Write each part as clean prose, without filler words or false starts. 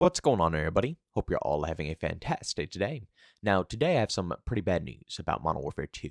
What's going on, everybody? Hope you're all having a fantastic day today. Now, today I have some pretty bad news about Modern Warfare 2.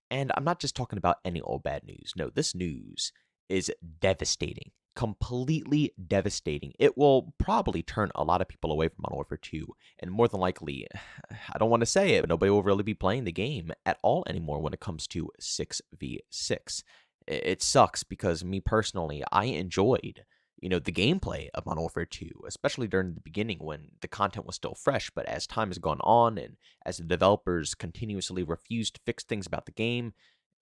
And I'm not just talking about any old bad news. No, this news is devastating. Completely devastating. It will probably turn a lot of people away from Modern Warfare 2. And more than likely, I don't want to say it, but nobody will really be playing the game at all anymore when it comes to 6v6. It sucks because me personally, I enjoyed the gameplay of Modern Warfare 2, especially during the beginning when the content was still fresh. But as time has gone on and as the developers continuously refuse to fix things about the game,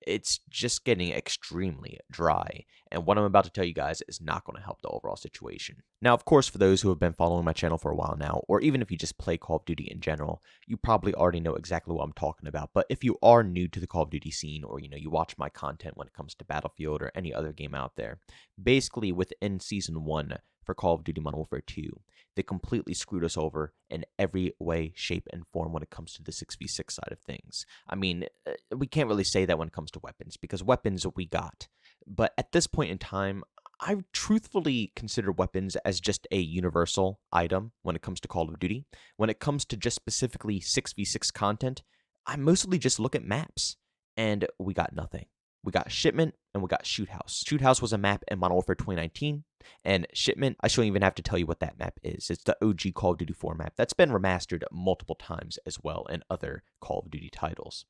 it's just getting extremely dry. And what I'm about to tell you guys is not going to help the overall situation. Now, of course, for those who have been following my channel for a while now, or even if you just play Call of Duty in general, you probably already know exactly what I'm talking about. But if you are new to the Call of Duty scene, or you watch my content when it comes to Battlefield or any other game out there, basically within Season 1 for Call of Duty Modern Warfare 2, they completely screwed us over in every way, shape, and form when it comes to the 6v6 side of things. I mean, we can't really say that when it comes to weapons, because weapons we got. But at this point in time, I truthfully consider weapons as just a universal item when it comes to Call of Duty. When it comes to just specifically 6v6 content, I mostly just look at maps, and we got nothing. We got Shipment, and we got Shoot House. Shoot House was a map in Modern Warfare 2019, and Shipment, I shouldn't even have to tell you what that map is. It's the OG Call of Duty 4 map that's been remastered multiple times as well in other Call of Duty titles.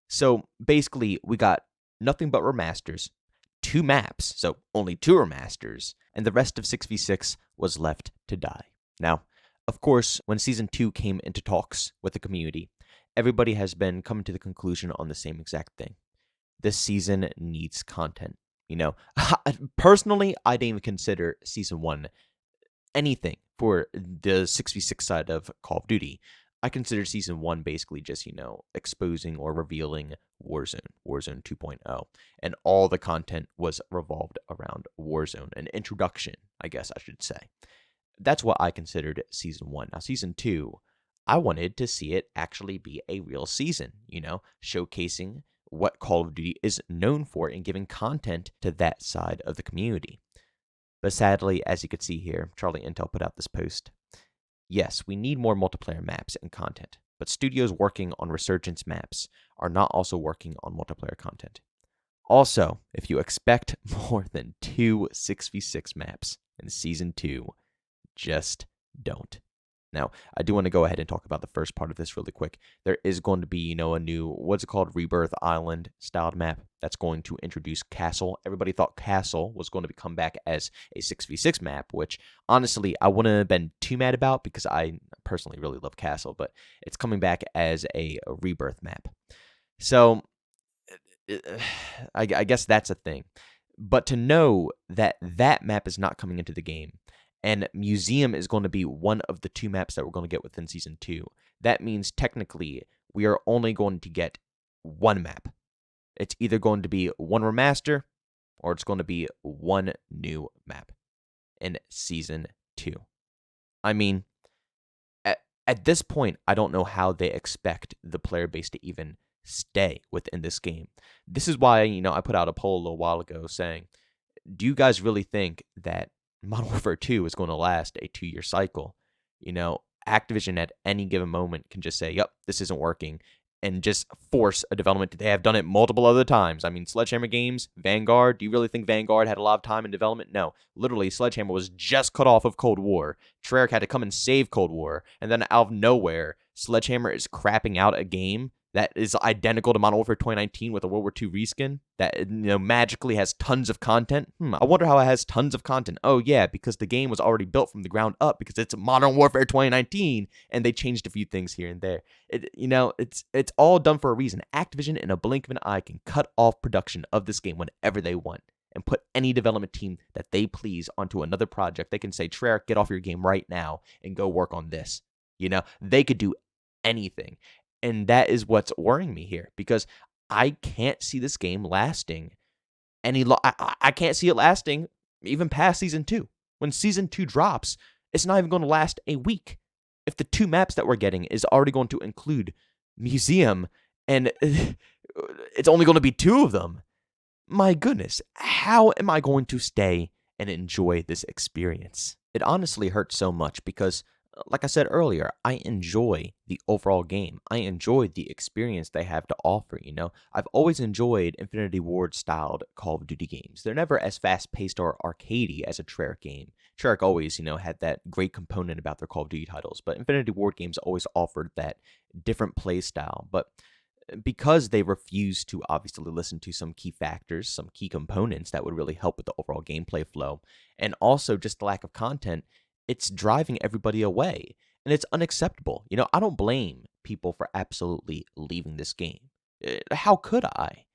So basically, we got nothing but remasters, 2 maps, so only 2 remasters, and the rest of 6v6 was left to die. Now, of course, when Season 2 came into talks with the community, everybody has been coming to the conclusion on the same exact thing. This season needs content. Personally, I didn't even consider Season 1 anything for the 6v6 side of Call of Duty. I consider Season 1 basically just, exposing or revealing Warzone 2.0. And all the content was revolved around Warzone, an introduction, I guess I should say. That's what I considered Season 1. Now, Season 2, I wanted to see it actually be a real season, showcasing what Call of Duty is known for and giving content to that side of the community. But sadly, as you can see here, Charlie Intel put out this post. Yes, we need more multiplayer maps and content, but studios working on Resurgence maps are not also working on multiplayer content. Also, if you expect more than 2 6v6 maps in Season 2, just don't. Now, I do want to go ahead and talk about the first part of this really quick. There is going to be, a new, Rebirth Island styled map that's going to introduce Castle. Everybody thought Castle was going to come back as a 6v6 map, which, honestly, I wouldn't have been too mad about because I personally really love Castle, but it's coming back as a Rebirth map. So, I guess that's a thing. But to know that that map is not coming into the game, and Museum is going to be one of the 2 maps that we're going to get within Season 2. That means technically we are only going to get 1 map. It's either going to be 1 remaster or it's going to be 1 new map in Season 2. I mean, at this point, I don't know how they expect the player base to even stay within this game. This is why, I put out a poll a little while ago saying, do you guys really think that Modern Warfare 2 is going to last a 2-year cycle? Activision at any given moment can just say, yep, this isn't working, and just force a development. They have done it multiple other times. I mean, Sledgehammer Games, Vanguard, do you really think Vanguard had a lot of time in development? No. Literally, Sledgehammer was just cut off of Cold War. Treyarch had to come and save Cold War, and then out of nowhere, Sledgehammer is crapping out a game that is identical to Modern Warfare 2019 with a World War II reskin that magically has tons of content. I wonder how it has tons of content. Oh yeah, because the game was already built from the ground up because it's Modern Warfare 2019 and they changed a few things here and there. It's all done for a reason. Activision in a blink of an eye can cut off production of this game whenever they want and put any development team that they please onto another project. They can say, Treyarch, get off your game right now and go work on this. They could do anything. And that is what's worrying me here because I can't see this game lasting I can't see it lasting even past Season 2. When Season 2 drops, it's not even going to last a week. If the 2 maps that we're getting is already going to include Museum and it's only going to be 2 of them, my goodness, how am I going to stay and enjoy this experience? It honestly hurts so much because Like I said earlier, I enjoy the overall game. I enjoy the experience they have to offer, you know? I've always enjoyed Infinity Ward styled Call of Duty games. They're never as fast paced or arcadey as a Treyarch game. Treyarch always, had that great component about their Call of Duty titles, but Infinity Ward games always offered that different play style. But because they refuse to obviously listen to some key factors, some key components that would really help with the overall gameplay flow, and also just the lack of content, it's driving everybody away. And it's unacceptable. I don't blame people for absolutely leaving this game. How could I?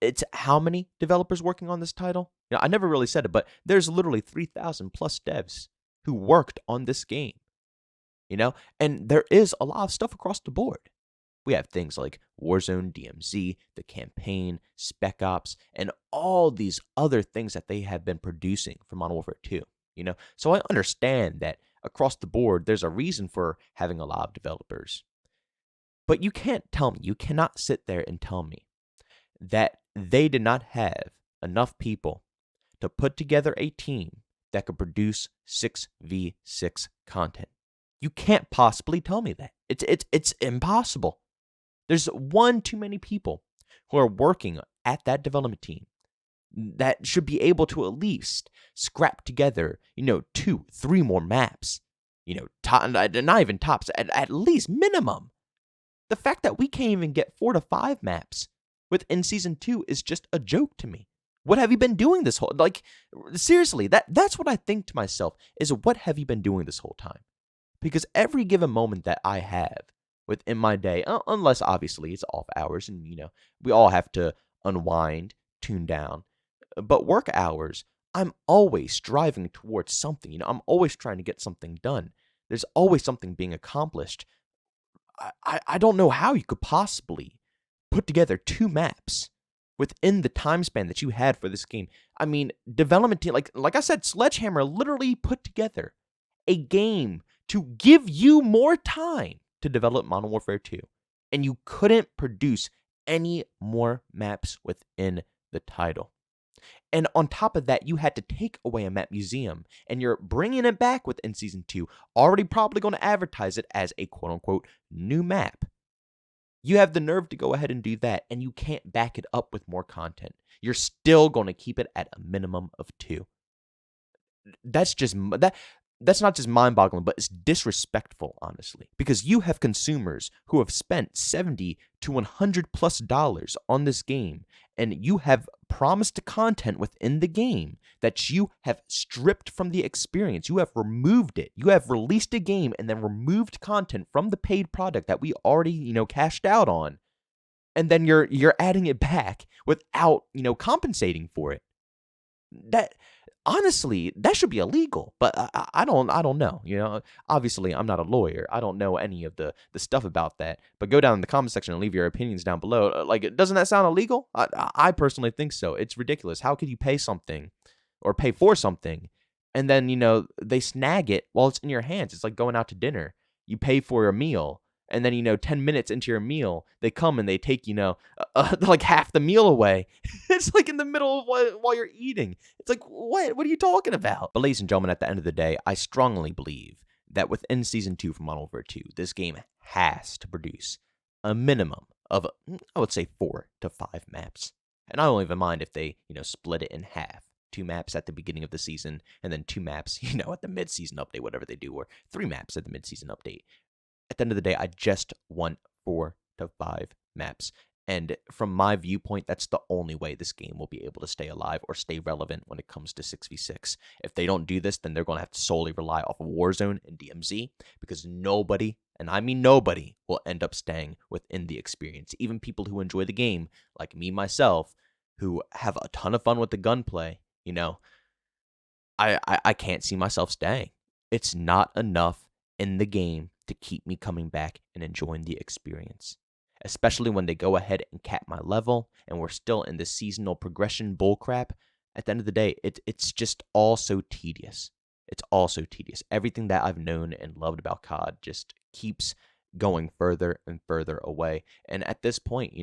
It's how many developers working on this title? I never really said it, but there's literally 3,000 plus devs who worked on this game, and there is a lot of stuff across the board. We have things like Warzone, DMZ, the campaign, Spec Ops, and all these other things that they have been producing for Modern Warfare 2. So I understand that across the board, there's a reason for having a lot of developers. But you can't tell me, you cannot sit there and tell me that they did not have enough people to put together a team that could produce 6v6 content. You can't possibly tell me that. It's impossible. There's one too many people who are working at that development team that should be able to at least scrap together, 2, 3 more maps. Not even tops, at least minimum. The fact that we can't even get 4 to 5 maps within Season 2 is just a joke to me. What have you been doing this whole, seriously, that's what I think to myself, is what have you been doing this whole time? Because every given moment that I have within my day, unless obviously it's off hours and, we all have to unwind, tune down. But work hours, I'm always striving towards something. I'm always trying to get something done. There's always something being accomplished. I don't know how you could possibly put together 2 maps within the time span that you had for this game. I mean, development team, like I said, Sledgehammer literally put together a game to give you more time to develop Modern Warfare 2. And you couldn't produce any more maps within the title. And on top of that, you had to take away a map museum, and you're bringing it back within Season 2, already probably going to advertise it as a quote-unquote new map. You have the nerve to go ahead and do that, and you can't back it up with more content. You're still going to keep it at a minimum of 2. That's not just mind-boggling, but it's disrespectful, honestly, because you have consumers who have spent $70 to $100+ on this game, and you have promised content within the game that you have stripped from the experience. You have removed it. You have released a game and then removed content from the paid product that we already, cashed out on, and then you're adding it back without, compensating for it. That, honestly, that should be illegal, but I don't know. Obviously, I'm not a lawyer. I don't know any of the stuff about that. But go down in the comment section and leave your opinions down below. Doesn't that sound illegal? I personally think so. It's ridiculous. How could you pay something or pay for something and then, they snag it while it's in your hands? It's like going out to dinner. You pay for a meal, and then, 10 minutes into your meal, they come and they take, half the meal away. It's like in the middle of while you're eating. It's like, what are you talking about? But ladies and gentlemen, at the end of the day, I strongly believe that within Season 2 from Modern Warfare 2, this game has to produce a minimum of, I would say, 4 to 5 maps. And I don't even mind if they, split it in half. 2 maps at the beginning of the season, and then 2 maps, at the mid-season update, whatever they do, or 3 maps at the mid-season update. At the end of the day, I just want 4 to 5 maps. And from my viewpoint, that's the only way this game will be able to stay alive or stay relevant when it comes to 6v6. If they don't do this, then they're going to have to solely rely off of Warzone and DMZ, because nobody, and I mean nobody, will end up staying within the experience. Even people who enjoy the game, like me, myself, who have a ton of fun with the gunplay, I can't see myself staying. It's not enough in the game to keep me coming back and enjoying the experience, especially when they go ahead and cap my level and we're still in the seasonal progression bullcrap. At the end of the day, it's just all so tedious. It's all so tedious. Everything that I've known and loved about COD just keeps going further and further away. And at this point,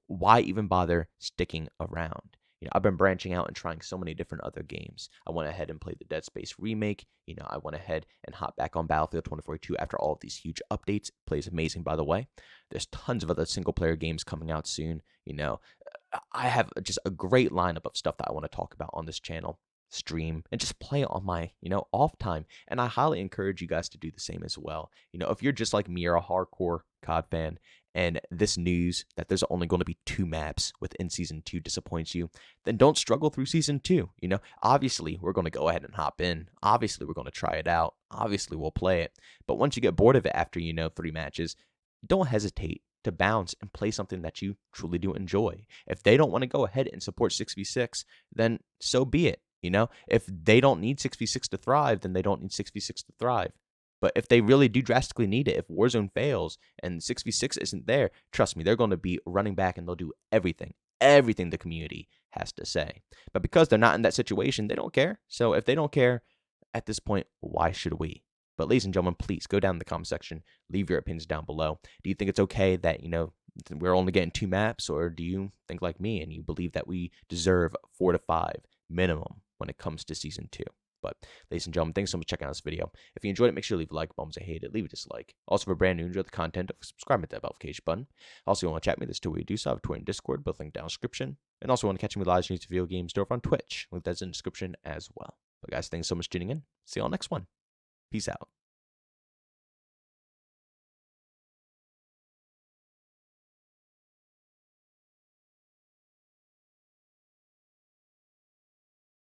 why even bother sticking around? I've been branching out and trying so many different other games. I went ahead and played the Dead Space remake. I went ahead and hopped back on Battlefield 2042 after all of these huge updates. It plays amazing, by the way. There's tons of other single-player games coming out soon. I have just a great lineup of stuff that I want to talk about on this channel, stream, and just play on my, off time. And I highly encourage you guys to do the same as well. If you're just like me, you're a hardcore COD fan, and this news that there's only going to be 2 maps within Season 2 disappoints you, then don't struggle through Season 2. Obviously, we're going to go ahead and hop in. Obviously, we're going to try it out. Obviously, we'll play it. But once you get bored of it after, 3 matches, don't hesitate to bounce and play something that you truly do enjoy. If they don't want to go ahead and support 6v6, then so be it. If they don't need 6v6 to thrive, then they don't need 6v6 to thrive. But if they really do drastically need it, if Warzone fails and 6v6 isn't there, trust me, they're going to be running back and they'll do everything the community has to say. But because they're not in that situation, they don't care. So if they don't care at this point, why should we? But ladies and gentlemen, please go down in the comment section, leave your opinions down below. Do you think it's okay that, we're only getting 2 maps, or do you think like me and you believe that we deserve 4 to 5 minimum when it comes to Season 2? But ladies and gentlemen, thanks so much for checking out this video. If you enjoyed it, make sure to leave a like. Bombs, I hate it. Leave a dislike. Also, if you're brand new, enjoy the content, subscribe to that notification button. Also, if you want to chat with me, there's 2 ways to do so. I have Twitter and Discord, both linked down in the description. And also, want to catch me live streams of video games over on Twitch. Link that's in the description as well. But guys, thanks so much for tuning in. See you all next one. Peace out.